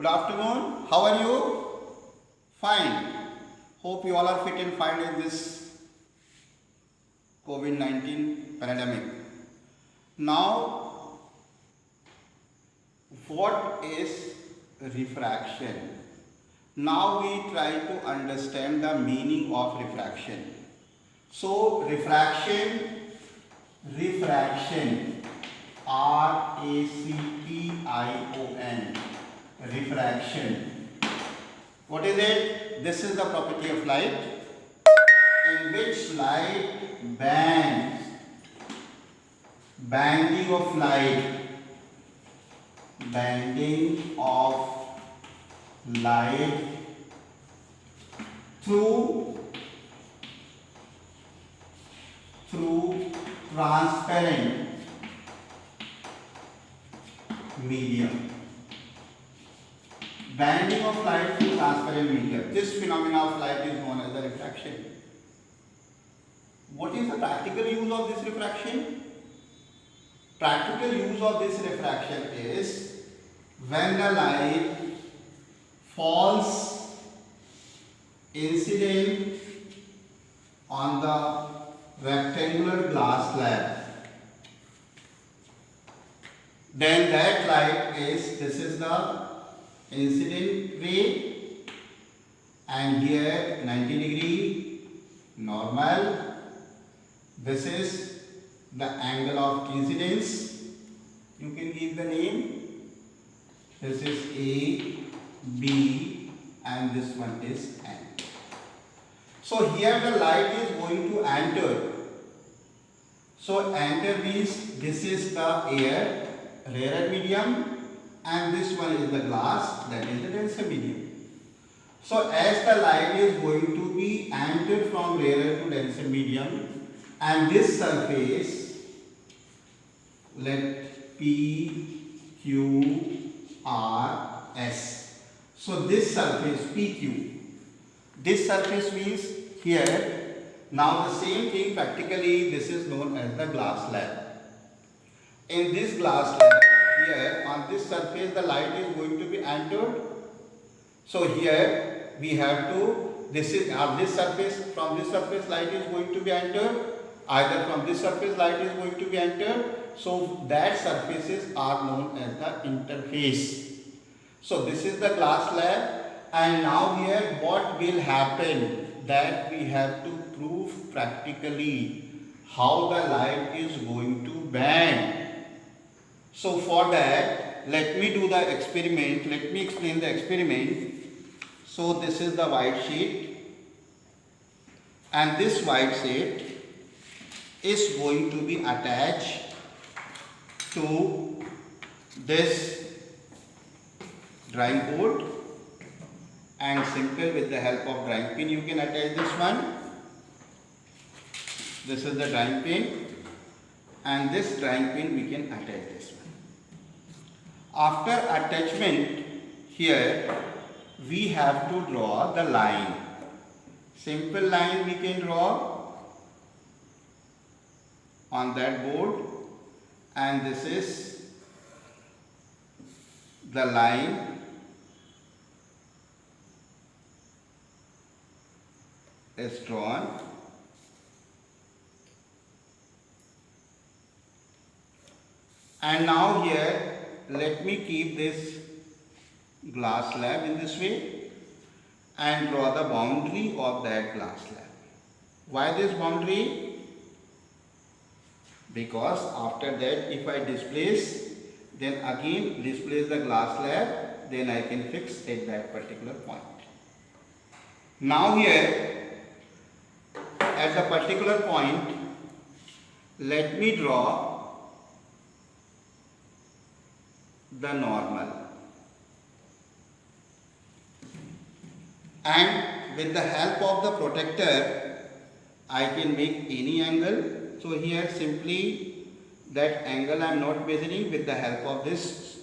Good afternoon. How are you? Fine. Hope you all are fit and fine in this COVID-19 pandemic. Now, what is refraction? Now we try to understand the meaning of refraction. So, refraction, R-A-C-T-I-O-N, refraction. What is it? This is the property of light, in which light bends, bending of light, bending of light through transparent medium. Bending of light through transparent medium. This phenomena of light is known as the refraction. What is the practical use of this refraction? Practical use of this refraction is when the light falls incident on the rectangular glass slab, then that light is, this is the incident ray, and here 90 degree normal. This is the angle of incidence. You can give the name. This is A, B, and this one is N. So here the light is going to enter. So enter means this is the air, rarer medium, and this one is the glass, that is the denser medium. So as the light is going to be entered from rarer to denser medium, and this surface, let P, Q, R, S. So this surface PQ, this surface means here, now the same thing practically, this is known as the glass slab. In this glass slab, here on this surface the light is going to be entered. So here we have to, this is on this surface, from this surface light is going to be entered, either from this surface light is going to be entered. So that surfaces are known as the interface. So this is the glass slab, and now here what will happen, that we have to prove practically how the light is going to bend. So for that, let me do the experiment. Let me explain the experiment. So this is the white sheet, and this white sheet is going to be attached to this drawing board, and simple, with the help of drawing pin you can attach this one. This is the drawing pin, and this drawing pin we can attach this one. After attachment, here we have to draw the line. Simple line we can draw on that board, and this is the line is drawn. And now here let me keep this glass slab in this way and draw the boundary of that glass slab. Why this boundary? Because after that if I displace, then again displace the glass slab, then I can fix at that particular point. Now here at the particular point, let me draw the normal, and with the help of the protector I can make any angle. So here simply that angle I am not measuring, with the help of this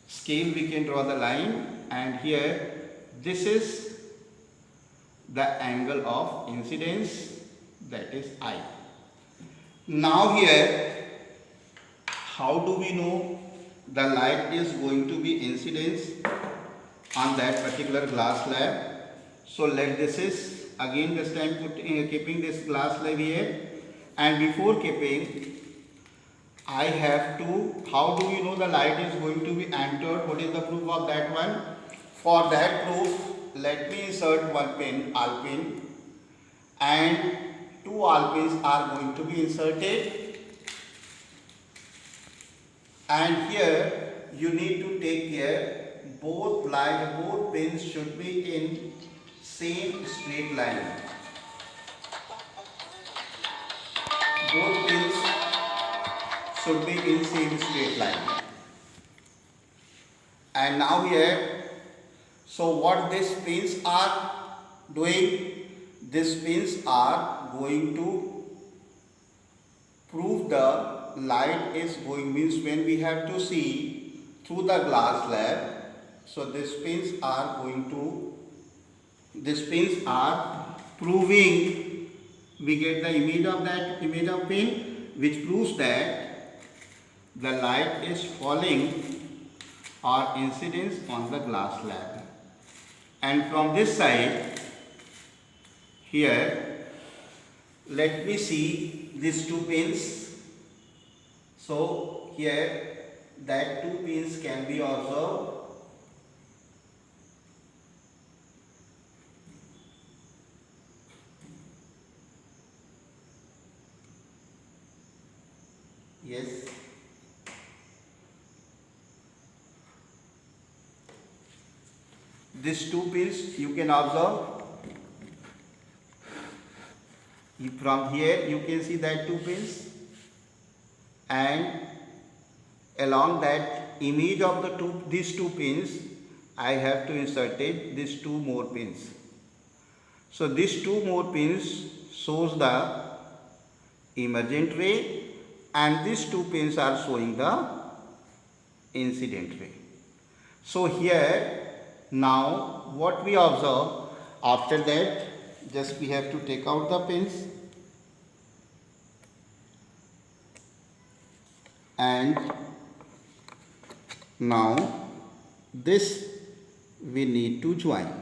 scale we can draw the line, and here this is the angle of incidence, that is I. Now here, how do we know the light is going to be incidence? on that particular glass slab. So let this is again this time keeping this glass slab here, and before keeping I have to, how do you know the light is going to be entered? What is the proof of that one? For that proof, let me insert one pin, alpin, and two alpins are going to be inserted. And here you need to take care, both pins should be in same straight line. Both pins should be in same straight line. And now here, so what these pins are doing, these pins are going to prove the light is going, means when we have to see through the glass slab, so these pins are proving, we get the image of pin which proves that the light is falling or incidence on the glass slab. And from this side here, let me see these two pins. So here that two pins can be observed. Yes. These two pins you can observe. From here you can see that two pins, and along that image of these two pins I have to insert these two more pins. So these two more pins shows the emergent ray, and these two pins are showing the incident ray. So here now what we observe, after that just we have to take out the pins, and now this we need to join.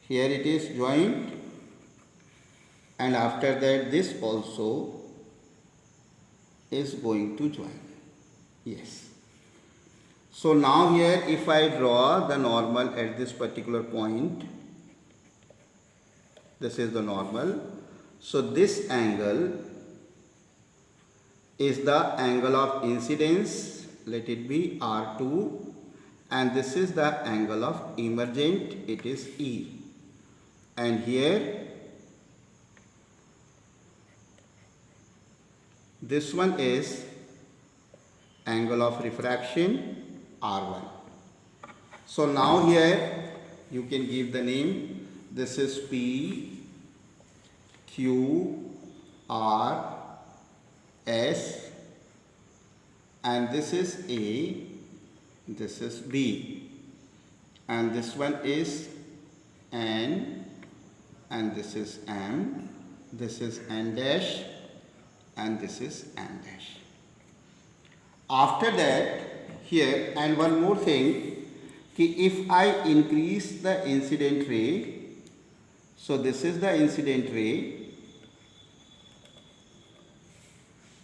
Here it is joined, and after that this also is going to join. Yes. So now here if I draw the normal at this particular point, this is the normal. So this angle is the angle of incidence, let it be R2, and this is the angle of emergent, it is E. And here this one is angle of refraction R1. So now here you can give the name, this is P, Q, R, S, and this is A, this is B, and this one is N, and this is M, this is N dash, and this is N dash. After that here, and one more thing, if I increase the incident ray, so this is the incident ray,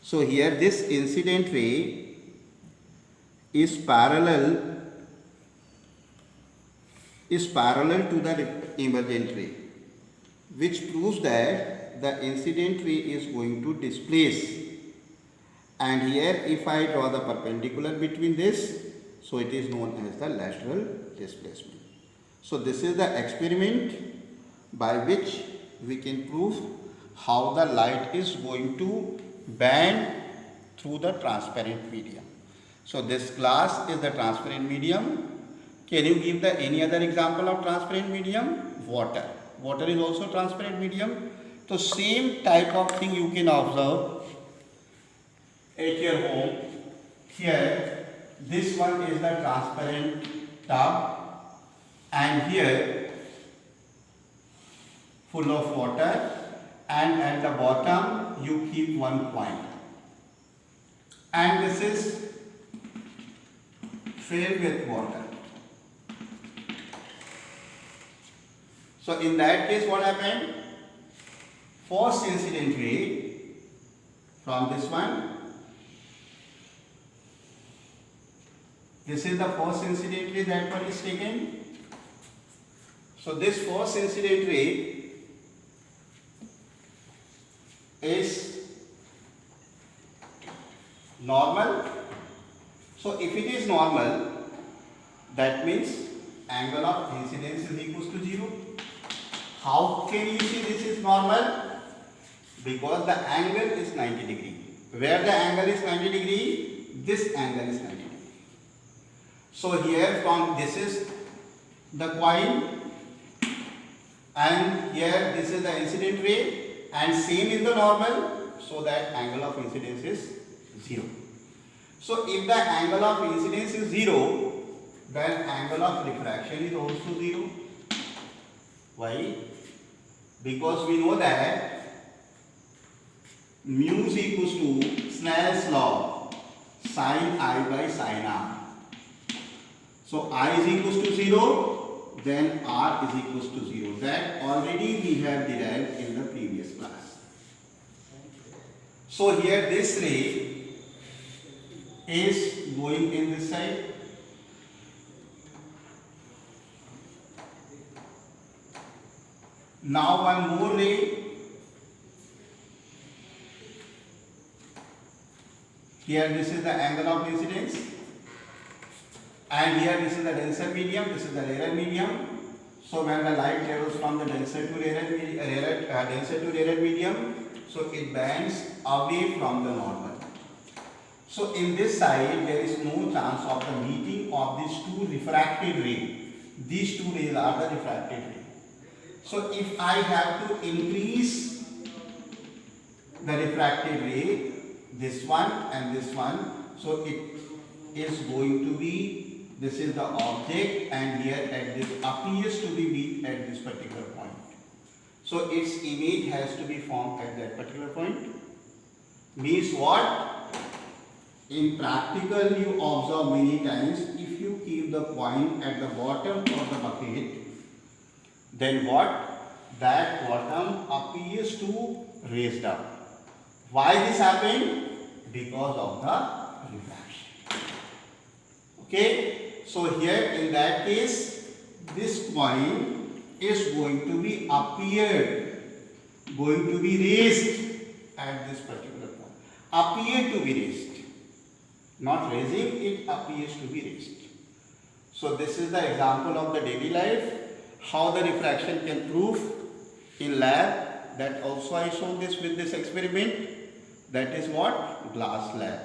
so here this incident ray is parallel to the emergent ray, which proves that the incident ray is going to displace. And here if I draw the perpendicular between this, so it is known as the lateral displacement. So this is the experiment by which we can prove how the light is going to bend through the transparent medium. So this glass is the transparent medium. Can you give any other example of transparent medium? Water. Water is also transparent medium. So same type of thing you can observe at your home. Here this one is the transparent tub, and here full of water, and at the bottom you keep one coin, and this is filled with water. So in that case what happened? First incident ray from this one. This is the first incident ray that one is taken. So this first incident ray is normal. So if it is normal, that means angle of incidence is equals to 0. How can you see this is normal? Because the angle is 90 degree. Where the angle is 90 degree, this angle is 90 degree. So here from this is the coin, and here this is the incident ray, and same is the normal, so that angle of incidence is 0. So if the angle of incidence is 0, then angle of refraction is also 0. Why? Because we know that mu is equals to Snell's law, sin I by sin R. So I is equals to 0, then R is equals to 0. That already we have derived in the previous class. So here this ray is going in this side. Now one more ray. Here this is the angle of incidence, and here this is the denser medium, this is the rarer medium. So when the light travels from the denser to rarer medium, so it bends away from the normal. So in this side there is no chance of the meeting of these two refracted rays. These two rays are the refracted rays. So if I have to increase the refracted ray, this one and this one, so it is going to be, this is the object, and here at this appears to be weak at this particular point. So its image has to be formed at that particular point. Means what? In practical you observe many times, if you keep the coin at the bottom of the bucket, then what? That bottom appears to raised up. Why this happened? Because of the refraction. Okay, so here in that case, this coin is going to be raised at this particular point. Appear to be raised, not raising, it appears to be raised. So this is the example of the daily life, how the refraction can prove in lab. That also I showed this with this experiment. That is what? Glass lab.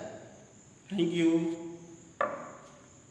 Thank you.